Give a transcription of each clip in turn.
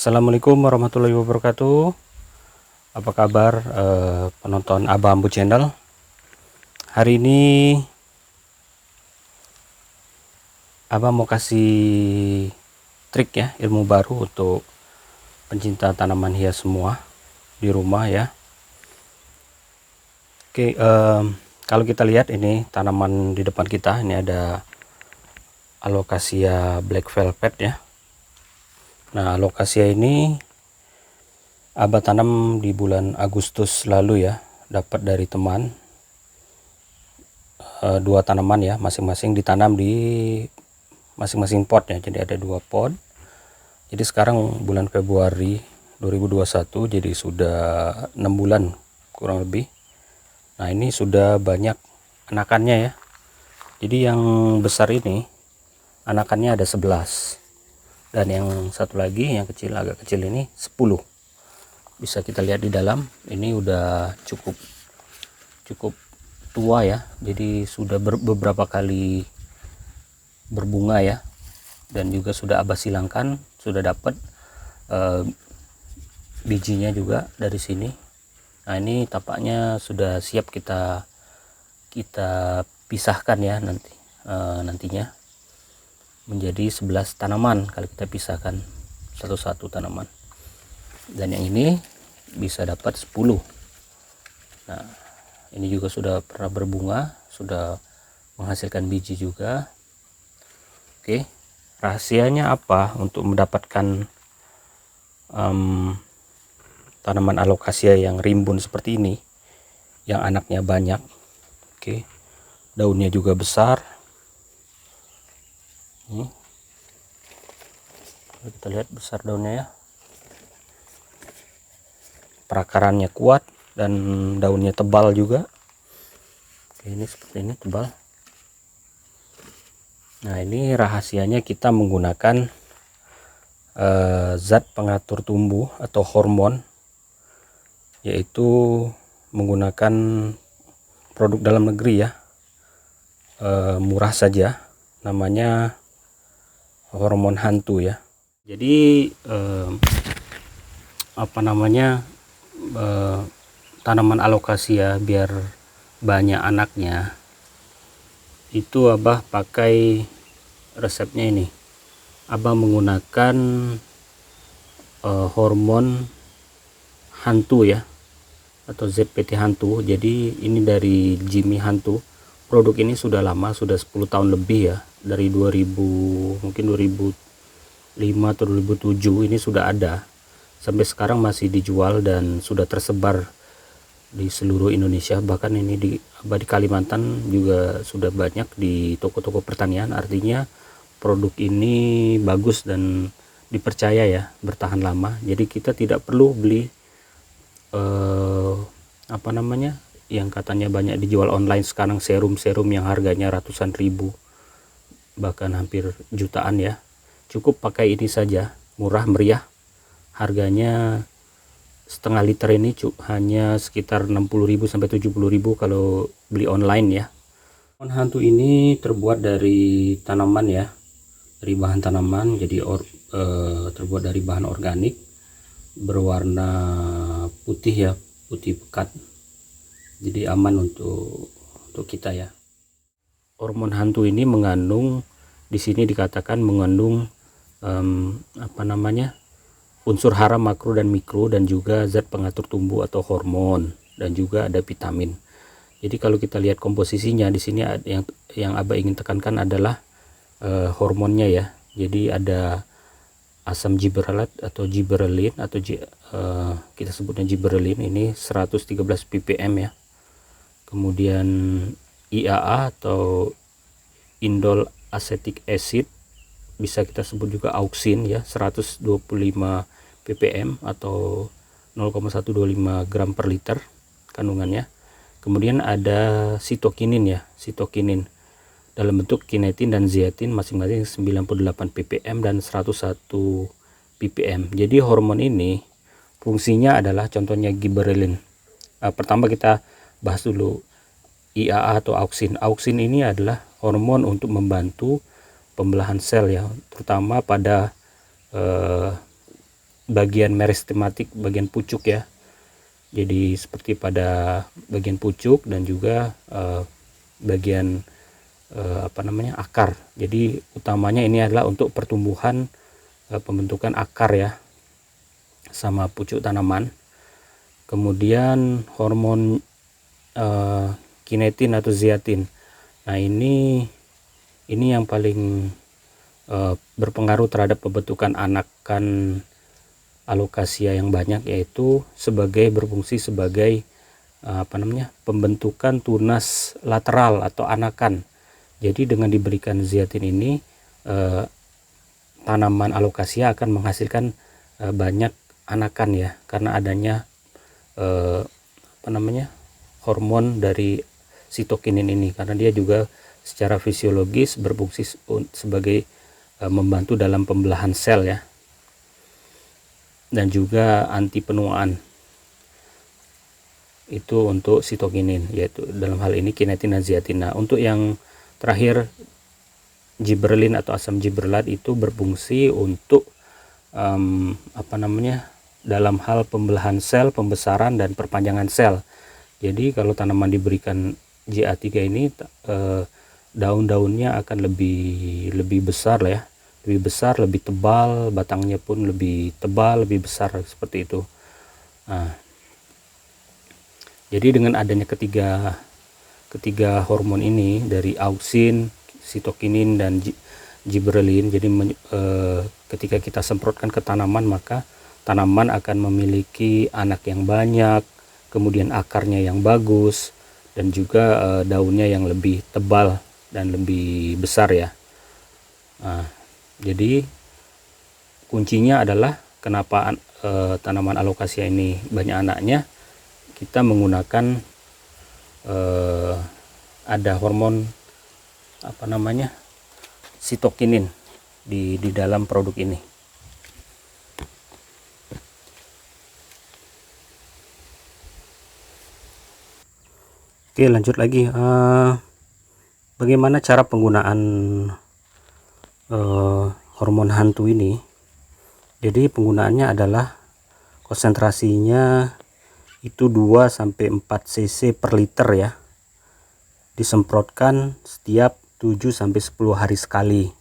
Assalamualaikum warahmatullahi wabarakatuh. Apa kabar penonton Abah Ambu Channel? Hari ini Abah mau kasih trik ya, ilmu baru untuk pencinta tanaman hias semua di rumah ya. Oke, kalau kita lihat ini tanaman di depan kita, ini ada Alocasia Black Velvet ya. Nah, Alocasia ini Abah tanam di bulan Agustus lalu ya, dapat dari teman dua tanaman ya, masing-masing ditanam di masing-masing pot ya. Jadi ada dua pot. Jadi sekarang bulan Februari 2021, jadi sudah 6 bulan kurang lebih. Nah, ini sudah banyak anakannya ya. Jadi yang besar ini anakannya ada 11, dan yang satu lagi yang kecil, agak kecil ini 10. Bisa kita lihat di dalam, ini udah cukup tua ya, jadi sudah beberapa kali berbunga ya, dan juga sudah Abah silangkan, sudah dapat bijinya juga dari sini. Nah, ini tapaknya sudah siap kita pisahkan ya nantinya menjadi 11 tanaman kalau kita pisahkan satu-satu tanaman. Dan yang ini bisa dapat 10. Nah, ini juga sudah pernah berbunga, sudah menghasilkan biji juga. Oke, rahasianya apa untuk mendapatkan tanaman Alocasia yang rimbun seperti ini, yang anaknya banyak? Oke, daunnya juga besar. Kita lihat besar daunnya ya, perakarannya kuat dan daunnya tebal juga. Oke, ini seperti ini, tebal. Nah, ini rahasianya kita menggunakan zat pengatur tumbuh atau hormon, yaitu menggunakan produk dalam negeri ya, murah saja, namanya hormon hantu ya. Jadi tanaman Alocasia biar banyak anaknya, itu Abah pakai resepnya ini. Abah menggunakan hormon hantu ya, atau ZPT hantu. Jadi ini dari Jimmy Hantu. Produk ini sudah lama, sudah 10 tahun lebih ya, dari 2000, mungkin 2005 atau 2007 ini sudah ada, sampai sekarang masih dijual dan sudah tersebar di seluruh Indonesia. Bahkan ini di Kalimantan juga sudah banyak di toko-toko pertanian. Artinya produk ini bagus dan dipercaya ya, bertahan lama. Jadi kita tidak perlu beli yang katanya banyak dijual online sekarang, serum yang harganya ratusan ribu, bahkan hampir jutaan ya. Cukup pakai ini saja, murah meriah. Harganya setengah liter ini hanya sekitar 60.000 sampai 70.000 kalau beli online ya. Hormon hantu ini terbuat dari tanaman ya, dari bahan tanaman. Jadi terbuat dari bahan organik, berwarna putih ya, putih pekat. Jadi aman untuk kita ya. Hormon hantu ini mengandung, di sini dikatakan mengandung unsur hara makro dan mikro, dan juga zat pengatur tumbuh atau hormon, dan juga ada vitamin. Jadi kalau kita lihat komposisinya di sini, yang Abah ingin tekankan adalah hormonnya ya. Jadi ada asam gibberellat atau gibberellin, atau kita sebutnya gibberellin, ini 113 ppm ya. Kemudian IAA atau indol acetic acid, bisa kita sebut juga auxin ya, 125 ppm atau 0,125 gram per liter kandungannya. Kemudian ada sitokinin ya, sitokinin dalam bentuk kinetin dan zeatin, masing-masing 98 ppm dan 101 ppm. Jadi hormon ini fungsinya adalah, contohnya gibberellin. Pertama kita bahas dulu IAA atau auxin. Auxin ini adalah hormon untuk membantu pembelahan sel ya, terutama pada bagian meristematik, bagian pucuk ya. Jadi seperti pada bagian pucuk dan juga bagian akar. Jadi utamanya ini adalah untuk pertumbuhan, pembentukan akar ya, sama pucuk tanaman. Kemudian hormon kinetin atau zeatin. Nah ini yang paling berpengaruh terhadap pembentukan anakan alokasia yang banyak, yaitu berfungsi sebagai pembentukan tunas lateral atau anakan. Jadi dengan diberikan zeatin ini, tanaman alokasia akan menghasilkan banyak anakan ya, karena adanya hormon dari sitokinin ini, karena dia juga secara fisiologis berfungsi sebagai membantu dalam pembelahan sel ya, dan juga anti penuaan. Itu untuk sitokinin, yaitu dalam hal ini kinetin dan zeatin. Nah, untuk yang terakhir, gibberellin atau asam gibberellat itu berfungsi untuk dalam hal pembelahan sel, pembesaran dan perpanjangan sel. Jadi kalau tanaman diberikan GA3 ini, daun-daunnya akan lebih besar lah ya, lebih besar, lebih tebal, batangnya pun lebih tebal, lebih besar, seperti itu. Nah, jadi dengan adanya ketiga hormon ini dari auksin, sitokinin dan gibberellin, jadi ketika kita semprotkan ke tanaman, maka tanaman akan memiliki anak yang banyak, kemudian akarnya yang bagus, dan juga daunnya yang lebih tebal dan lebih besar ya. Nah, jadi kuncinya adalah kenapa tanaman alokasia ini banyak anaknya, kita menggunakan ada hormon sitokinin di dalam produk ini. Oke, lanjut lagi. Bagaimana cara penggunaan hormon hantu ini? Jadi penggunaannya adalah konsentrasinya itu 2-4 cc per liter ya, disemprotkan setiap 7-10 hari sekali.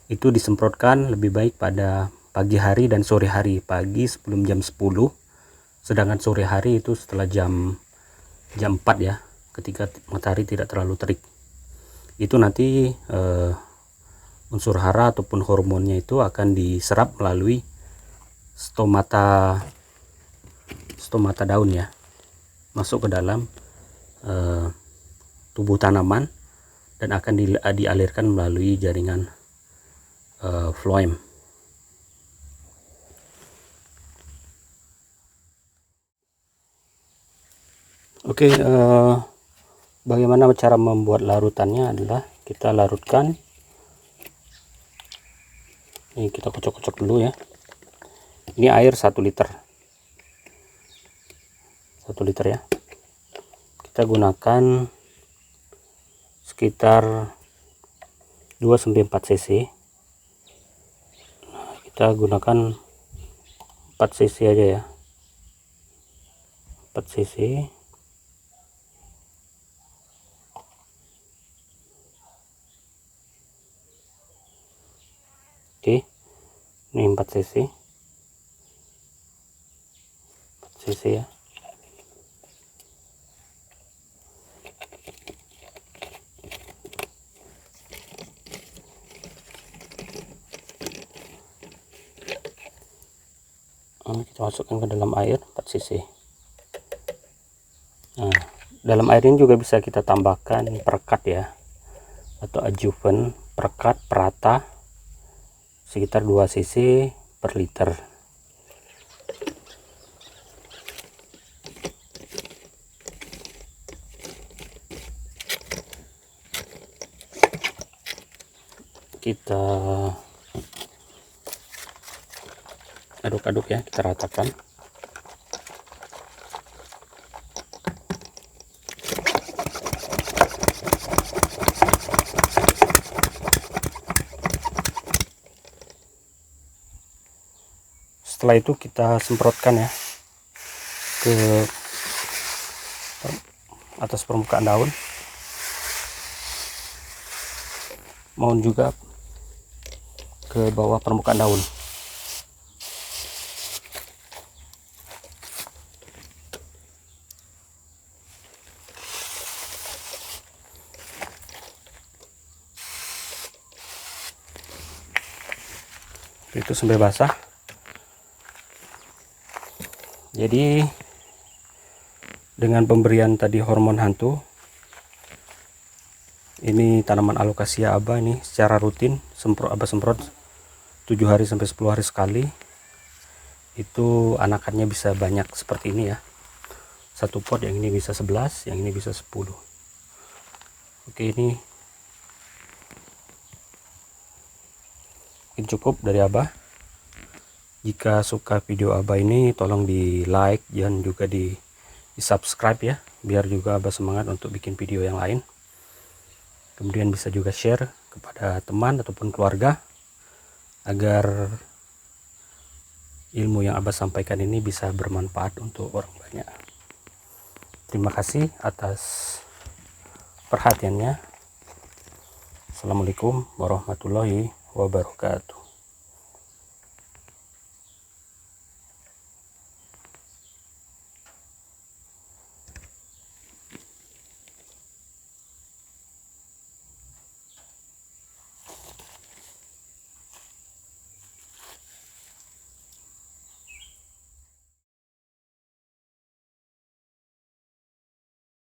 Itu disemprotkan lebih baik pada pagi hari dan sore hari. Pagi sebelum jam 10, sedangkan sore hari itu setelah jam 4 ya, ketika matahari tidak terlalu terik. Itu nanti unsur hara ataupun hormonnya itu akan diserap melalui stomata daun ya, masuk ke dalam tubuh tanaman dan akan dialirkan melalui jaringan phloem. Oke, bagaimana cara membuat larutannya adalah kita larutkan. Ini kita kocok-kocok dulu ya. Ini air 1 liter. 1 liter ya. Kita gunakan sekitar 2-4 cc. Nah, kita gunakan 4 cc aja ya. 4 cc. Oke, ini 4 cc. 4 cc ya. Kita masukkan ke dalam air 4 cc. Nah, dalam air ini juga bisa kita tambahkan perekat ya, atau adjuvan, perekat perata sekitar 2 cc per liter. Kita aduk-aduk ya, kita ratakan. Setelah itu kita semprotkan ya ke atas permukaan daun, mohon juga ke bawah permukaan daun. Itu sampai basah. Jadi dengan pemberian tadi hormon hantu, ini tanaman alocasia aba ini secara rutin semprot 7 hari sampai 10 hari sekali, itu anakannya bisa banyak seperti ini ya. Satu pot yang ini bisa 11, yang ini bisa 10. Oke, ini mungkin cukup dari Abah. Jika suka video Abah ini, tolong di like dan juga di subscribe ya, biar juga Abah semangat untuk bikin video yang lain. Kemudian bisa juga share kepada teman ataupun keluarga, agar ilmu yang Abah sampaikan ini bisa bermanfaat untuk orang banyak. Terima kasih atas perhatiannya. Assalamualaikum warahmatullahi wabarakatuh.